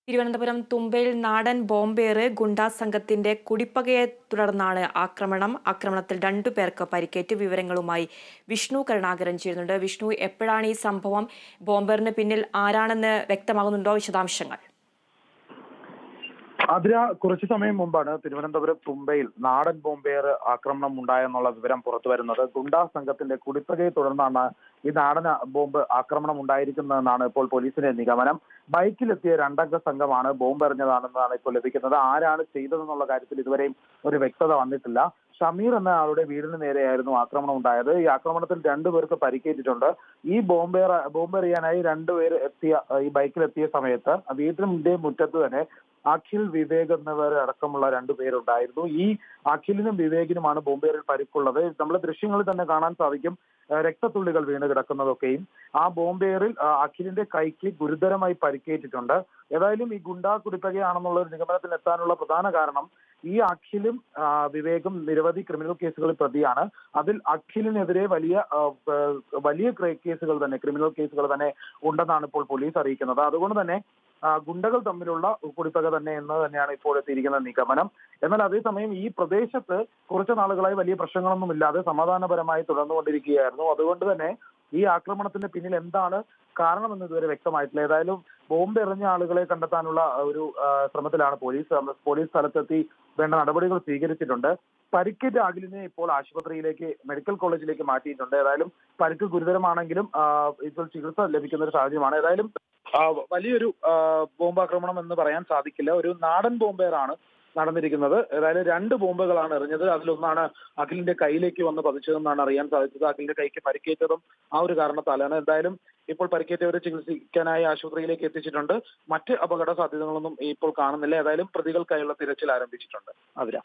തിരുവനന്തപുരം തുമ്പയിൽ നാടൻ ബോംബേറ് ഗുണ്ടാ സംഘത്തിന്റെ കുടിപ്പകയെ തുടർന്നാണ് ആക്രമണത്തിൽ 2 പേർക്ക് പരിക്കേറ്റ്. വിവരങ്ങളുമായി വിഷ്ണു കരുണാകരൻ ചേരുന്നുണ്ട്. വിഷ്ണു, എപ്പോഴാണ് ഈ സംഭവം? ബോംബേറിന് പിന്നിൽ ആരാണെന്ന് വ്യക്തമാകുന്നുണ്ടോ? വിശദാംശങ്ങൾ. അതിന് കുറച്ചു സമയം മുമ്പാണ് തിരുവനന്തപുരം തുമ്പയിൽ നാടൻ ബോംബേർ ആക്രമണം ഉണ്ടായെന്നുള്ള വിവരം പുറത്തു വരുന്നത്. ഗുണ്ടാ സംഘത്തിന്റെ കുടിപ്പകയെ തുടർന്നാണ് ഈ നാടൻ ബോംബ് ആക്രമണം ഉണ്ടായിരിക്കുന്നതെന്നാണ് ഇപ്പോൾ പോലീസിന്റെ നിഗമനം. ബൈക്കിലെത്തിയ 2 അംഗ സംഘമാണ് ബോംബ് എറിഞ്ഞതാണെന്നാണ് ഇപ്പോൾ ലഭിക്കുന്നത്. ആരാണ് ചെയ്തതെന്നുള്ള കാര്യത്തിൽ ഇതുവരെയും ഒരു വ്യക്തത വന്നിട്ടില്ല. ഷമീർ എന്ന ആളുടെ വീടിന് നേരെയായിരുന്നു ആക്രമണം ഉണ്ടായത്. ഈ ആക്രമണത്തിൽ 2 പേർക്ക് പരിക്കേറ്റിട്ടുണ്ട്. ഈ ബോംബെറിയാനായി 2 പേർ ഈ ബൈക്കിലെത്തിയ സമയത്ത് വീട്ടിന്റെ മുറ്റത്ത് തന്നെ അഖിൽ, വിവേക് എന്നിവർ അടക്കമുള്ള 2 പേരുണ്ടായിരുന്നു. ഈ അഖിലിനും വിവേകിനുമാണ് ബോംബേറിൽ പരിക്കുള്ളത്. നമ്മൾ ദൃശ്യങ്ങളിൽ തന്നെ കാണാൻ സാധിക്കും രക്തത്തുള്ളികൾ വീണ് കിടക്കുന്നതൊക്കെയും. ആ ബോംബേറിൽ അഖിലിന്റെ കൈക്ക് ഗുരുതരമായി പരിക്കേറ്റിട്ടുണ്ട്. ഏതായാലും ഈ ഗുണ്ടാ കുടിപ്പകയാണെന്നുള്ള ഒരു നിഗമനത്തിൽ എത്താനുള്ള പ്രധാന കാരണം ഈ അഖിലും വിവേകും നിരവധി ക്രിമിനൽ കേസുകളിൽ പ്രതിയാണ്. അതിൽ അഖിലിനെതിരെ വലിയ കേസുകൾ തന്നെ, ക്രിമിനൽ കേസുകൾ തന്നെ ഉണ്ടെന്നാണ് ഇപ്പോൾ പോലീസ് അറിയിക്കുന്നത്. അതുകൊണ്ട് തന്നെ ഗുണ്ടകൾ തമ്മിലുള്ള കുടിപ്പക തന്നെ എന്ന് തന്നെയാണ് ഇപ്പോൾ എത്തിയിരിക്കുന്ന നിഗമനം. എന്നാൽ അതേസമയം ഈ പ്രദേശത്ത് കുറച്ചു നാളുകളായി വലിയ പ്രശ്നങ്ങളൊന്നും ഇല്ലാതെ സമാധാനപരമായി തുടർന്നുകൊണ്ടിരിക്കുകയായിരുന്നു. അതുകൊണ്ട് തന്നെ ഈ ആക്രമണത്തിന്റെ പിന്നിൽ എന്താണ് കാരണമെന്ന് ഇതുവരെ വ്യക്തമായിട്ടില്ല. ഏതായാലും ബോംബ് എറിഞ്ഞ ആളുകളെ കണ്ടെത്താനുള്ള ഒരു ശ്രമത്തിലാണ് പോലീസ് സ്ഥലത്തെത്തി വേണ്ട നടപടികൾ സ്വീകരിച്ചിട്ടുണ്ട്. പരിക്കേറ്റ അഖിലിനെ ഇപ്പോൾ മെഡിക്കൽ കോളേജിലേക്ക് മാറ്റിയിട്ടുണ്ട്. ഏതായാലും പരിക്ക് ഗുരുതരമാണെങ്കിലും ഇപ്പോൾ ചികിത്സ ലഭിക്കുന്ന ഒരു സാഹചര്യമാണ്. ഏതായാലും വലിയൊരു ബോംബാക്രമണം എന്ന് പറയാൻ സാധിക്കില്ല. ഒരു നാടൻ ബോംബേറാണ് നടന്നിരിക്കുന്നത്. ഏതായാലും 2 ബോംബുകളാണ് എറിഞ്ഞത്. അതിലൊന്നാണ് അഖിലിന്റെ കയ്യിലേക്ക് വന്ന് പതിച്ചതെന്നാണ് അറിയാൻ സാധിച്ചത്. അഖിലിന്റെ കൈക്ക് പരിക്കേറ്റതും ആ ഒരു കാരണത്താലാണ്. എന്തായാലും ഇപ്പോൾ പരിക്കേറ്റവരെ ചികിത്സിക്കാനായി ആശുപത്രിയിലേക്ക് എത്തിച്ചിട്ടുണ്ട്. മറ്റ് അപകട സാധ്യതകളൊന്നും ഇപ്പോൾ കാണുന്നില്ല. ഏതായാലും പ്രതികൾക്കായുള്ള തിരച്ചിൽ ആരംഭിച്ചിട്ടുണ്ട്. അതിരാ.